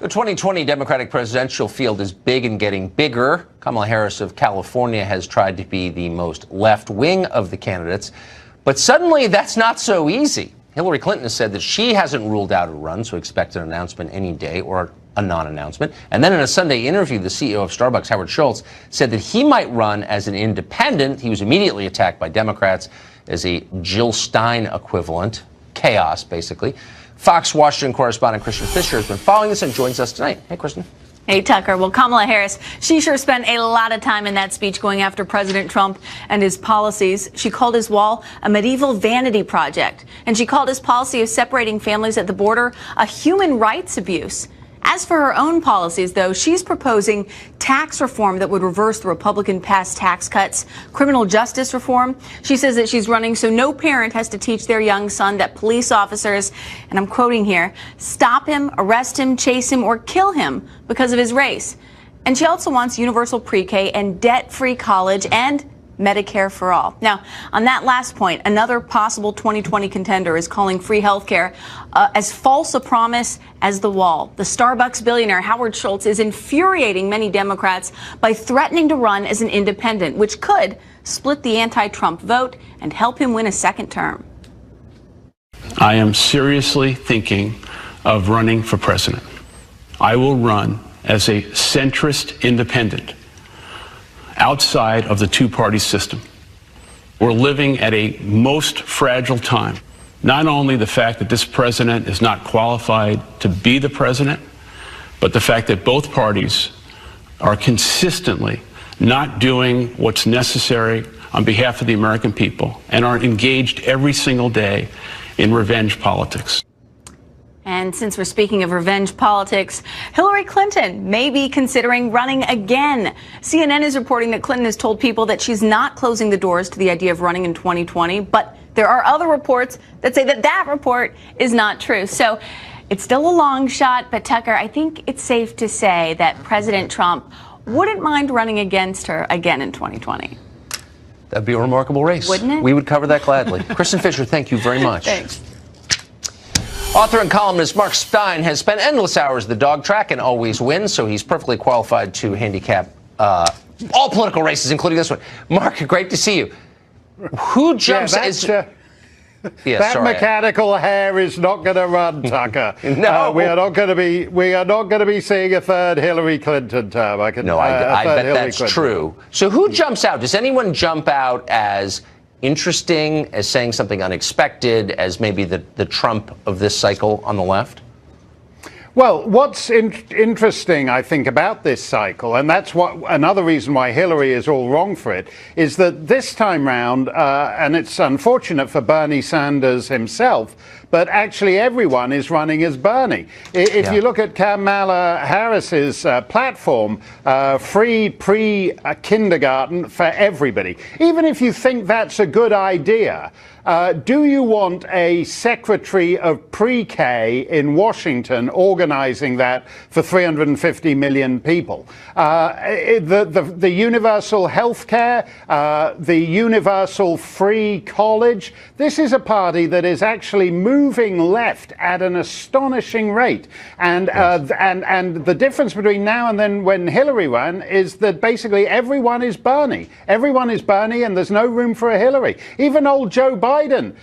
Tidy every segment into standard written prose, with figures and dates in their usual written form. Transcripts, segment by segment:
The 2020 Democratic presidential field is big and getting bigger. Kamala Harris of California has tried to be the most left-wing of the candidates, but suddenly that's not so easy. Hillary Clinton has said that she hasn't ruled out a run, so expect an announcement any day or a non-announcement. And then in a Sunday interview, the CEO of Starbucks, Howard Schultz, said that he might run as an independent. He was immediately attacked by Democrats as a Jill Stein equivalent. Chaos, basically. Fox Washington correspondent Kristen Fisher has been following this and joins us tonight. Hey, Kristen. Hey, Tucker. Well, Kamala Harris, she sure spent a lot of time in that speech going after President Trump and his policies. She called his wall a medieval vanity project, and she called his policy of separating families at the border a human rights abuse. As for her own policies, though, she's proposing tax reform that would reverse the Republican-passed tax cuts, criminal justice reform. She says that she's running so no parent has to teach their young son that police officers, and I'm quoting here, stop him, arrest him, chase him, or kill him because of his race. And she also wants universal pre-K and debt-free college and Medicare for all. Now, on that last point, another possible 2020 contender is calling free health care as false a promise as the wall. The Starbucks billionaire Howard Schultz is infuriating many Democrats by threatening to run as an independent, which could split the anti-Trump vote and help him win a second term. I am seriously thinking of running for president. I will run as a centrist independent outside of the two-party system. We're living at a most fragile time. Not only the fact that this president is not qualified to be the president, but the fact that both parties are consistently not doing what's necessary on behalf of the American people and are engaged every single day in revenge politics. And since we're speaking of revenge politics, Hillary Clinton may be considering running again. CNN is reporting that Clinton has told people that she's not closing the doors to the idea of running in 2020, but there are other reports that say that that report is not true. So it's still a long shot, but Tucker, I think it's safe to say that President Trump wouldn't mind running against her again in 2020. That'd be a remarkable race. Wouldn't it? We would cover that gladly. Kristen Fisher, thank you very much. Thanks. Author and columnist Mark Steyn has spent endless hours at the dog track and always wins, so he's perfectly qualified to handicap all political races, including this one. Mark, great to see you. Who jumps that mechanical hair is not going to run, Tucker. No, we are not going to be seeing a third Hillary Clinton term. I bet that's true. So who jumps out? Does anyone jump out as interesting, as saying something unexpected, as maybe the Trump of this cycle on the left? Well, what's interesting, I think, about this cycle, and that's another reason why Hillary is all wrong for it, is that this time round, and it's unfortunate for Bernie Sanders himself, but actually everyone is running as Bernie. If you look at Kamala Harris's platform, free pre-kindergarten for everybody. Even if you think that's a good idea, do you want a secretary of pre-K in Washington organizing that for 350 million people? The universal health care, the universal free college, this is a party that is actually moving left at an astonishing rate. And the difference between now and then when Hillary ran is that basically everyone is Bernie. Everyone is Bernie and there's no room for a Hillary. Even old Joe Biden,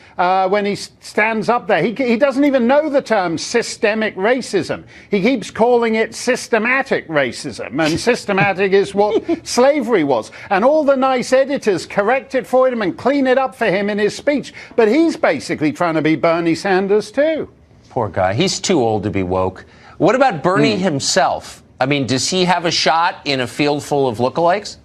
when he stands up there, he doesn't even know the term systemic racism. He keeps calling it systematic racism, and systematic is what slavery was. And all the nice editors correct it for him and clean it up for him in his speech. But he's basically trying to be Bernie Sanders too. Poor guy. He's too old to be woke. What about Bernie himself? I mean, does he have a shot in a field full of lookalikes?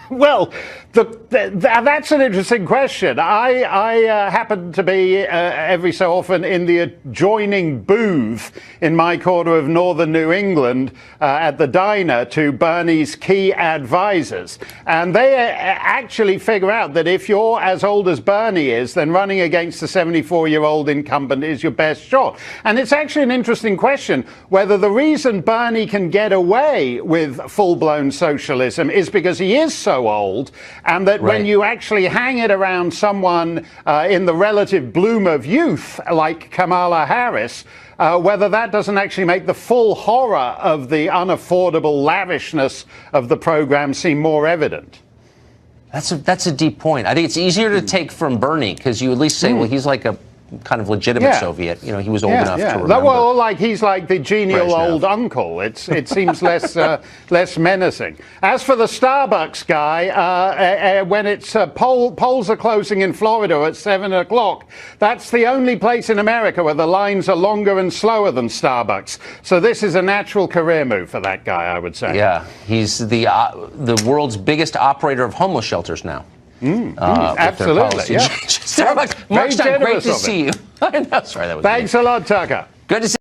Well, that's an interesting question. I happen to be every so often in the adjoining booth in my corner of northern New England at the diner to Bernie's key advisors. And they actually figure out that if you're as old as Bernie is, then running against the 74-year-old incumbent is your best shot. And it's actually an interesting question whether the reason Bernie can get away with full-blown socialism is because he is so old, and that when you actually hang it around someone in the relative bloom of youth, like Kamala Harris, whether that doesn't actually make the full horror of the unaffordable lavishness of the program seem more evident. That's a deep point. I think it's easier to take from Bernie because you at least say, well, he's like a kind of legitimate Soviet. You know, he was old enough to remember. Well, like he's like the genial old uncle. It seems less menacing. As for the Starbucks guy, when it's polls are closing in Florida at 7 o'clock, that's the only place in America where the lines are longer and slower than Starbucks. So this is a natural career move for that guy, I would say. Yeah, he's the world's biggest operator of homeless shelters now. Absolutely. Yeah. Starbucks, Mark Steyn, great to see you. I know, sorry, that was Thanks a lot, Tucker. Good to see you.